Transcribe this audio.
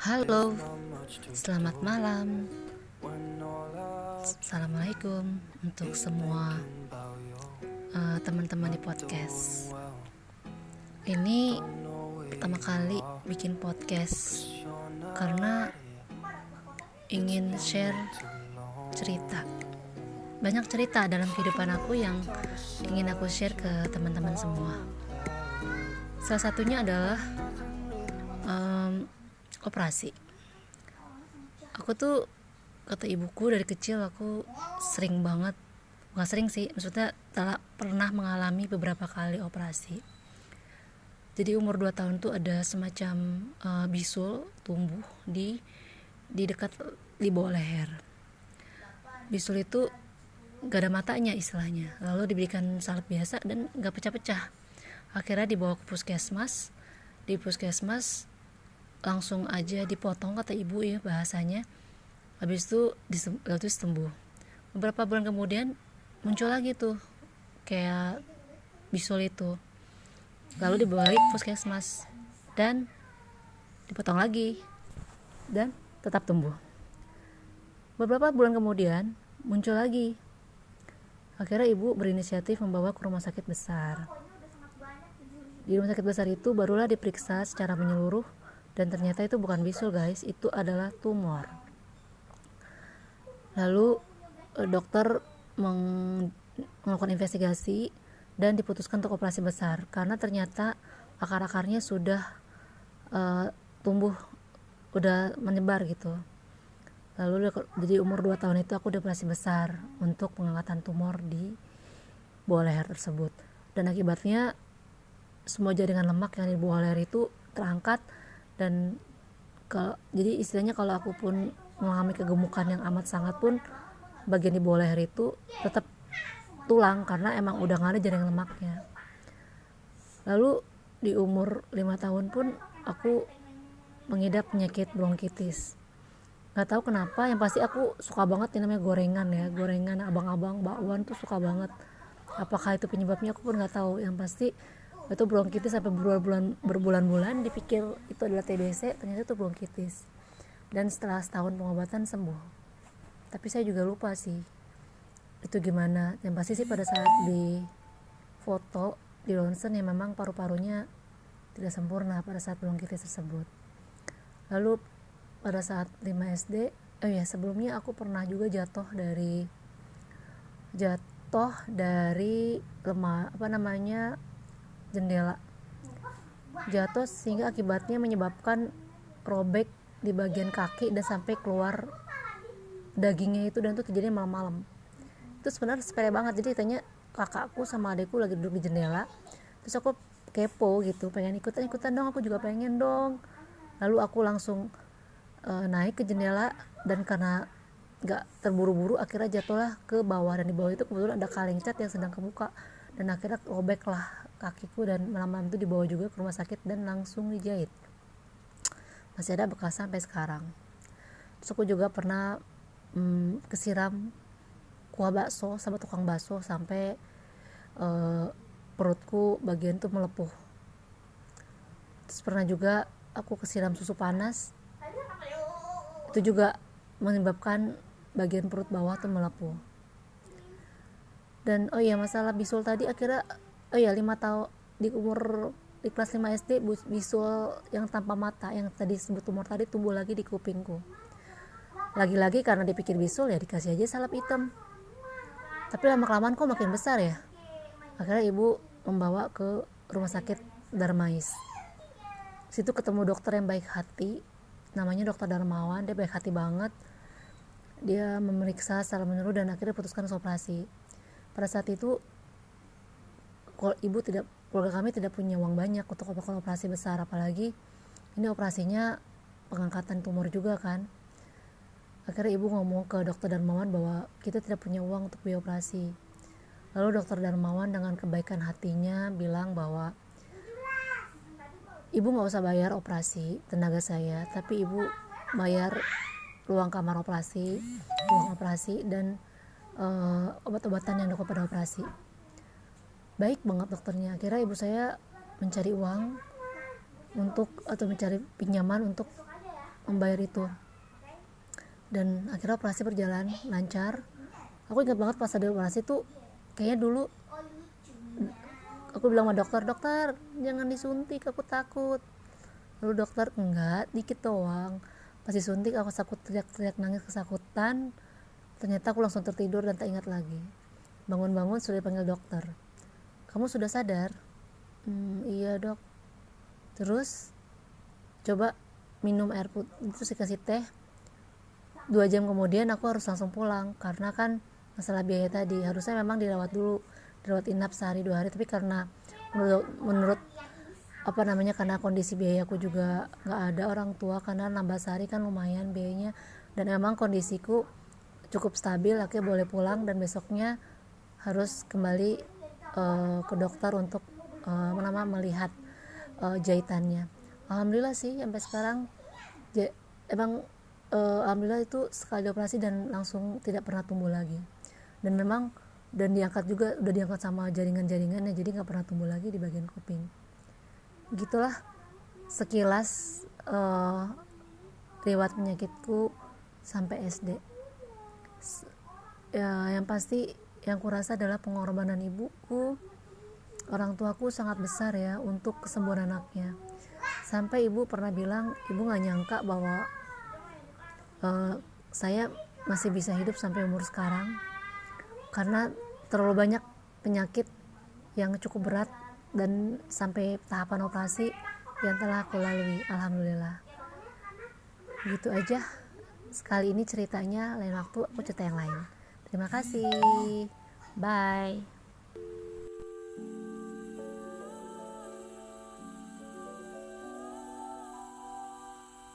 Halo, selamat malam. Assalamualaikum untuk semua teman-teman di podcast. Ini pertama kali bikin podcast karena ingin share cerita. Banyak cerita dalam kehidupan aku yang ingin aku share ke teman-teman semua. Salah satunya adalah operasi. Aku tuh, kata ibuku, dari kecil aku sering banget, bukan sering sih, maksudnya telah pernah mengalami beberapa kali operasi. Jadi umur 2 tahun tuh ada semacam bisul tumbuh di dekat di bawah leher. Bisul itu gak ada matanya istilahnya, lalu diberikan salep biasa dan gak pecah-pecah. Akhirnya dibawa ke puskesmas. Di puskesmas langsung aja dipotong, kata ibu ya bahasanya. Habis itu sembuh. Beberapa bulan kemudian muncul lagi tuh kayak bisul itu, lalu dibawa lagi ke puskesmas dan dipotong lagi dan tetap tumbuh. Beberapa bulan kemudian muncul lagi. Akhirnya ibu berinisiatif membawa ke rumah sakit besar. Di rumah sakit besar itu barulah diperiksa secara menyeluruh, dan ternyata itu bukan bisul guys, itu adalah tumor. Lalu dokter melakukan investigasi dan diputuskan untuk operasi besar karena ternyata akar-akarnya sudah tumbuh, udah menyebar gitu. Lalu jadi umur 2 tahun itu aku dioperasi besar untuk pengangkatan tumor di bawah leher tersebut, dan akibatnya semua jaringan lemak yang di bawah leher itu terangkat. Dan jadi istilahnya kalau aku pun mengalami kegemukan yang amat sangat pun, bagian di bawah leher itu tetap tulang karena emang udah gak ada jaringan lemaknya. Lalu di umur 5 tahun pun aku mengidap penyakit bronkitis. Gak tahu kenapa, yang pasti aku suka banget yang namanya gorengan abang-abang, bakwan tuh suka banget. Apakah itu penyebabnya aku pun gak tahu. Yang pasti itu bronkitis sampai berbulan-bulan dipikir itu adalah TBC, ternyata itu bronkitis. Dan setelah setahun pengobatan sembuh. Tapi saya juga lupa sih itu gimana. Yang pasti sih pada saat di foto di ronsen ya memang paru-parunya tidak sempurna pada saat bronkitis tersebut. Lalu pada saat 5 SD, sebelumnya aku pernah juga jatuh dari jendela. Jatuh sehingga akibatnya menyebabkan robek di bagian kaki dan sampai keluar dagingnya itu, dan itu terjadi malam-malam. Itu sebenarnya sepele banget. Jadi tanya kakakku sama adekku lagi duduk di jendela, terus aku kepo gitu, pengen ikutan dong, aku juga pengen dong. Lalu aku langsung naik ke jendela, dan karena gak terburu-buru akhirnya jatuhlah ke bawah, dan di bawah itu kebetulan ada kaleng cat yang sedang kebuka, dan akhirnya robeklah kakiku, dan malam-malam itu dibawa juga ke rumah sakit dan langsung dijahit. Masih ada bekas sampai sekarang. Terus aku juga pernah kesiram kuah bakso sama tukang bakso sampai perutku bagian tuh melepuh. Terus pernah juga aku kesiram susu panas, itu juga menyebabkan bagian perut bawah tuh melepuh. Dan masalah bisul tadi, akhirnya 5 tahun di kelas 5 SD bisul yang tanpa mata yang tadi disebut tumor tadi tumbuh lagi di kupingku. Lagi-lagi karena dipikir bisul ya dikasih aja salep hitam. Tapi lama-kelamaan kok makin besar ya. Akhirnya ibu membawa ke rumah sakit Darmais. Situ ketemu dokter yang baik hati, namanya dokter Darmawan. Dia baik hati banget. Dia memeriksa secara menyeluruh dan akhirnya putuskan operasi. Pada saat itu keluarga kami tidak punya uang banyak untuk operasi besar, apalagi ini operasinya pengangkatan tumor juga kan. Akhirnya ibu ngomong ke dokter Darmawan bahwa kita tidak punya uang untuk biaya operasi. Lalu dokter Darmawan dengan kebaikan hatinya bilang bahwa ibu gak usah bayar operasi tenaga saya, tapi ibu bayar ruang kamar operasi, ruang operasi, dan obat-obatan yang dilakukan pada operasi. Baik banget dokternya. Akhirnya ibu saya mencari uang mencari pinjaman untuk membayar itu. Dan akhirnya operasi berjalan lancar. Aku ingat banget pas ada operasi tuh, kayaknya dulu aku bilang sama dokter, dokter jangan disuntik, aku takut. Lalu dokter, enggak, dikit doang. Pas disuntik aku takut, teriak-teriak nangis kesakutan. Ternyata aku langsung tertidur dan tak ingat lagi. Bangun-bangun sudah dipanggil dokter, kamu sudah sadar? Iya dok. Terus coba minum air putih, terus dikasih teh. 2 jam kemudian aku harus langsung pulang karena kan masalah biaya tadi. Harusnya memang dirawat dulu, dirawat inap sehari 2 hari, tapi karena menurut karena kondisi biayaku juga nggak ada orang tua, karena nambah sehari kan lumayan biayanya, dan emang kondisiku cukup stabil, akhirnya boleh pulang dan besoknya harus kembali ke dokter untuk melihat jahitannya. Alhamdulillah sih sampai sekarang emang alhamdulillah itu sekali operasi dan langsung tidak pernah tumbuh lagi, dan memang diangkat juga, udah diangkat sama jaringan-jaringannya, jadi nggak pernah tumbuh lagi di bagian kuping. Gitulah sekilas riwayat penyakitku sampai SD. Ya, yang pasti yang kurasa adalah pengorbanan ibuku, orang tuaku sangat besar ya untuk kesembuhan anaknya. Sampai ibu pernah bilang, ibu nggak nyangka bahwa saya masih bisa hidup sampai umur sekarang, karena terlalu banyak penyakit yang cukup berat dan sampai tahapan operasi yang telah aku lalui. Alhamdulillah. Gitu aja sekali ini ceritanya, lain waktu aku cerita yang lain. Terima kasih, bye.